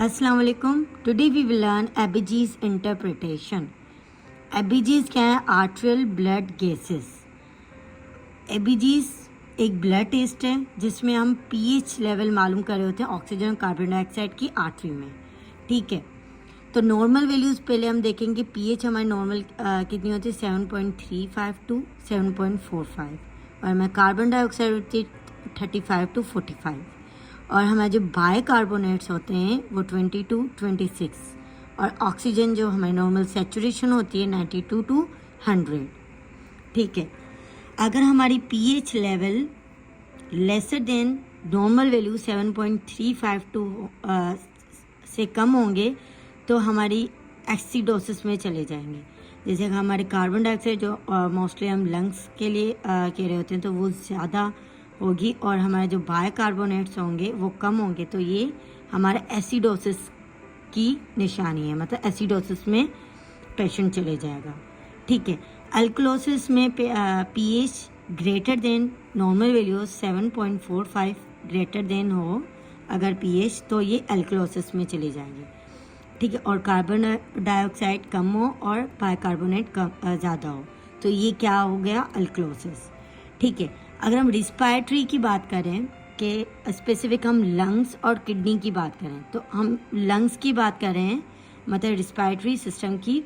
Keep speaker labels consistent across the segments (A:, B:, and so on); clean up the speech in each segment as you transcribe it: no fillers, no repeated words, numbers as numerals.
A: अस्सलाम वालेकुम। Today we will learn ABGs interpretation. ABGs क्या है? Arterial blood gases. एबीजीज एक ब्लड टेस्ट है जिसमें हम पीएच लेवल मालूम कर रहे होते हैं ऑक्सीजन और कार्बन डाइऑक्साइड की आर्टरी में। ठीक है, तो नॉर्मल वैल्यूज़ पहले हम देखेंगे। पीएच हमारी नॉर्मल कितनी होती है? 7.35 टू 7.45, और हमारे कार्बन डाइऑक्साइड होती है 35 टू 45, और हमारे जो बाइकार्बोनेट्स होते हैं वो 20 टू 26, और ऑक्सीजन जो हमारी नॉर्मल सैचुरेशन होती है 92 टू 100। ठीक है, अगर हमारी pH level lesser than normal value 7.35 to से कम होंगे तो हमारी एसिडोसिस में चले जाएंगे। जैसे हमारे कार्बन डाइऑक्साइड जो मोस्टली हम लंग्स के लिए कह रहे होते हैं तो वो ज़्यादा होगी, और हमारे जो बाइकार्बोनेट्स होंगे वो कम होंगे, तो ये हमारा एसिडोसिस की निशानी है, मतलब एसिडोसिस में पेशेंट चले जाएगा। ठीक है, अल्कलोसिस में pH greater than normal value 7.45 greater than हो अगर पीएच, तो ये अल्कलोसिस में चली जाएगी। ठीक है, और कार्बन डाइऑक्साइड कम हो और बाइकार्बोनेट कम ज़्यादा हो, तो ये क्या हो गया? अल्कलोसिस। ठीक है, अगर हम रिस्पायरेटरी की बात करें कि स्पेसिफिक हम लंग्स और किडनी की बात करें, तो हम लंग्स की बात कर रहे हैं, मतलब रिस्पायरेटरी सिस्टम की।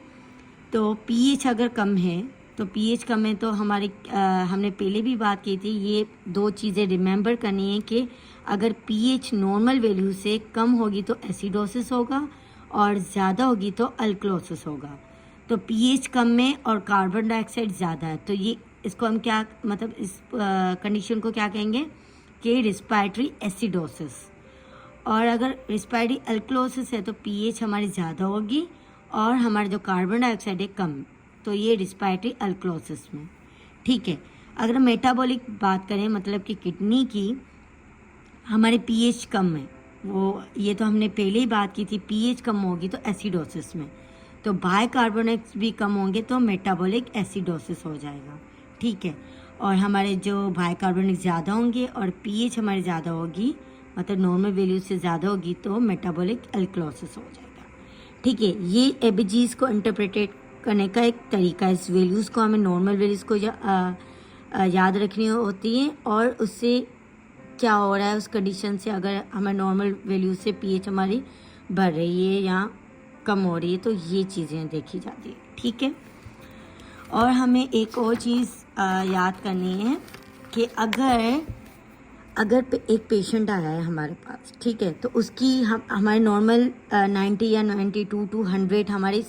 A: तो पीएच अगर कम है तो पीएच कम है तो हमारे हमने पहले भी बात की थी, ये दो चीज़ें रिमेंबर करनी है कि अगर पीएच नॉर्मल वैल्यू से कम होगी तो एसिडोसिस होगा, और ज़्यादा होगी तो अल्कलोसिस होगा। तो पीएच कम में और कार्बन डाइऑक्साइड ज़्यादा है, तो ये इसको हम क्या, मतलब इस कंडीशन को क्या कहेंगे कि रिस्पायरेटरी एसिडोसिस। और अगर रिस्पायरेटरी अल्कलोसिस है तो पीएच हमारी ज़्यादा होगी और हमारा जो कार्बन डाइऑक्साइड है कम, तो ये रिस्पायरेटरी अल्कलोसिस में। ठीक है, अगर हम मेटाबॉलिक बात करें, मतलब कि किडनी की, हमारे पीएच कम है, वो ये तो हमने पहले ही बात की थी, पीएच कम होगी तो एसिडोसिस में, तो बाइकार्बोनेट्स भी कम होंगे तो मेटाबॉलिक एसिडोसिस हो जाएगा। ठीक है, और हमारे जो बाइकार्बोनेट ज़्यादा होंगे और पीएच हमारी ज़्यादा होगी, मतलब नॉर्मल वैल्यू से ज़्यादा होगी, तो मेटाबॉलिक अल्कलोसिस हो जाएगा। ठीक है, ये एबीजीज को इंटरप्रेटेट करने का एक तरीका है। इस वैल्यूज़ को हमें नॉर्मल वैल्यूज़ को याद रखनी होती है, और उससे क्या हो रहा है उस कंडीशन से, अगर हमें नॉर्मल वैल्यू से पीएच हमारी बढ़ रही है या कम हो रही है, तो ये चीज़ें देखी जाती है। ठीक है, और हमें एक और चीज़ याद करनी है कि अगर एक पेशेंट आया है हमारे पास, ठीक है, तो उसकी हमारे नॉर्मल 90 या 92 टू 100 हमारी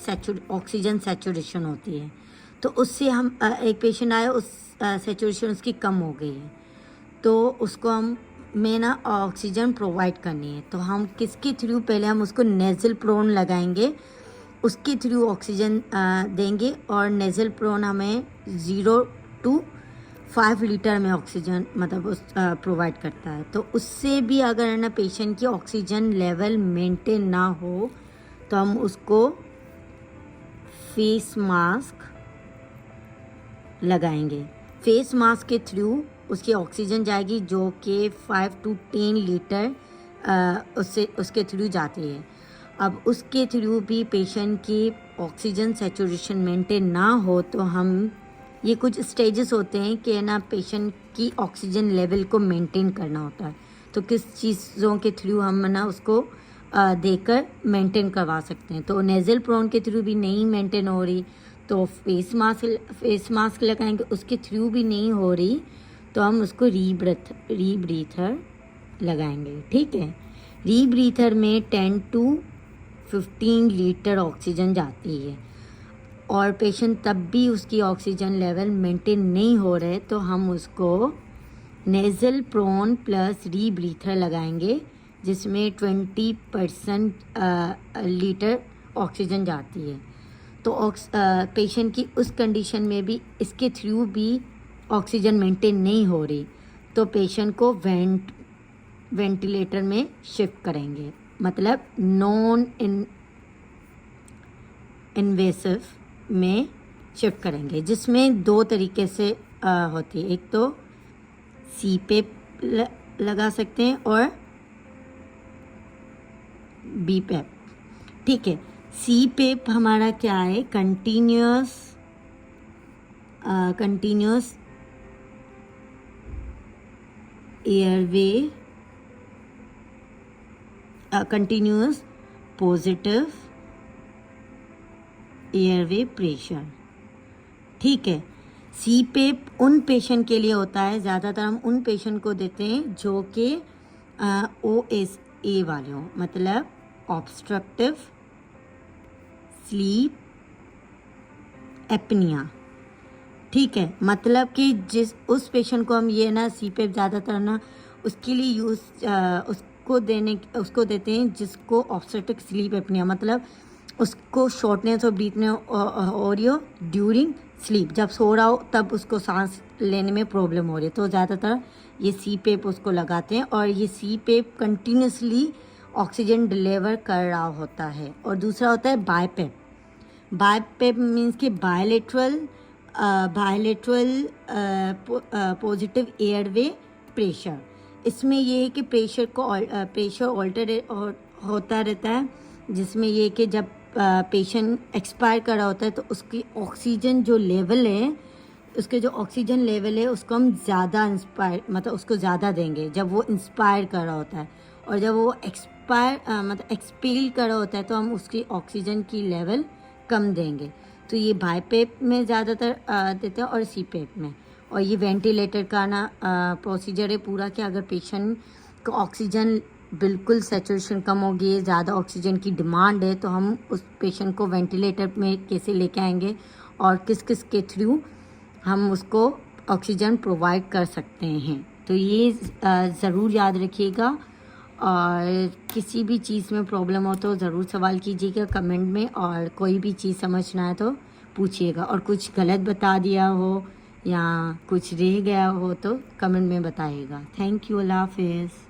A: ऑक्सीजन सैचुरेशन होती है, तो उससे हम एक पेशेंट आया, उस सैचुरेशन उसकी कम हो गई है, तो उसको हम में ना ऑक्सीजन प्रोवाइड करनी है, तो हम किसके थ्रू? पहले हम उसको नेज़ल प्रोन लगाएंगे, उसके थ्रू ऑक्सीजन देंगे, और नेज़ल प्रोन हमें 0 टू 5 लीटर में ऑक्सीजन मतलब उस प्रोवाइड करता है। तो उससे भी अगर है ना पेशेंट की ऑक्सीजन लेवल मेंटेन ना हो तो हम उसको फेस मास्क लगाएंगे। फेस मास्क के थ्रू उसकी ऑक्सीजन जाएगी, जो कि 5 टू 10 लीटर उसके थ्रू जाती है। अब उसके थ्रू भी पेशेंट की ऑक्सीजन सैचुरेशन मेंटेन ना हो तो हम, ये कुछ स्टेजेस होते हैं कि ना पेशेंट की ऑक्सीजन लेवल को मेंटेन करना होता है, तो किस चीज़ों के थ्रू हम ना उसको देकर मेंटेन करवा सकते हैं। तो नेज़ल प्रोन के थ्रू भी नहीं मेंटेन हो रही तो फेस मास्क लगाएंगे, उसके थ्रू भी नहीं हो रही तो हम उसको रीब्रीथर लगाएंगे। ठीक है, रीब्रीथर में 10 टू 15 लीटर ऑक्सीजन जाती है, और पेशेंट तब भी उसकी ऑक्सीजन लेवल मेंटेन नहीं हो रहे तो हम उसको नेज़ल प्रोन प्लस रीब्रीथर लगाएंगे, जिसमें 20% लीटर ऑक्सीजन जाती है। तो पेशेंट की उस कंडीशन में भी इसके थ्रू भी ऑक्सीजन मेंटेन नहीं हो रही तो पेशेंट को वेंटिलेटर में शिफ्ट करेंगे, मतलब नॉन इन्वेसिव में शिफ्ट करेंगे, जिसमें दो तरीके से होती है। एक तो सी पे लगा सकते हैं और बी पेप, ठीक है। सी पेप हमारा क्या है, continuous airway, continuous positive airway pressure, ठीक है। सी पेप उन पेशेंट के लिए होता है, ज़्यादातर हम उन पेशेंट को देते हैं जो कि OSA वाले हों, मतलब ऑब्स्ट्रक्टिव स्लीप एपनिया, ठीक है। मतलब कि जिस उस पेशेंट को हम ये ना सी पेप ज़्यादातर ना उसके लिए उसको देते हैं जिसको ऑब्स्ट्रक्टिव स्लीप एपनिया, मतलब उसको शॉर्टनेस ऑफ ब्रीथनेस हो रही हो ड्यूरिंग स्लीप, जब सो रहा हो तब उसको सांस लेने में प्रॉब्लम हो रही है, तो ज़्यादातर ये सी पेप उसको लगाते हैं। और ये सी पेप कंटिन्यूसली ऑक्सीजन डिलीवर कर रहा होता है। और दूसरा होता है बायपेप। बायपेप मीन्स कि बायलेटरल पॉजिटिव एयरवे प्रेशर। इसमें ये है कि प्रेशर ऑल्टर होता रहता है, जिसमें ये है कि जब पेशेंट एक्सपायर कर रहा होता है तो उसकी ऑक्सीजन जो लेवल है, उसके जो ऑक्सीजन लेवल है उसको हम ज़्यादा मतलब उसको ज़्यादा देंगे जब वो इंस्पायर कर रहा होता है, और जब वो मतलब एक्सपेल कर रहा होता है तो हम उसकी ऑक्सीजन की लेवल कम देंगे। तो ये बायपेप में ज़्यादातर देते हैं और सी पेप में। और ये वेंटिलेटर का ना प्रोसीजर है पूरा, कि अगर पेशेंट को ऑक्सीजन बिल्कुल सैचुरेशन कम हो गई है, ज़्यादा ऑक्सीजन की डिमांड है, तो हम उस पेशेंट को वेंटिलेटर में कैसे लेके आएंगे और किस किस के थ्रू हम उसको ऑक्सीजन प्रोवाइड कर सकते हैं। तो ये ज़रूर याद रखिएगा, और किसी भी चीज़ में प्रॉब्लम हो तो ज़रूर सवाल कीजिएगा कमेंट में, और कोई भी चीज़ समझना है तो पूछिएगा, और कुछ गलत बता दिया हो या कुछ रह गया हो तो कमेंट में बताइएगा। थैंक यू, अल्लाह हाफिज़।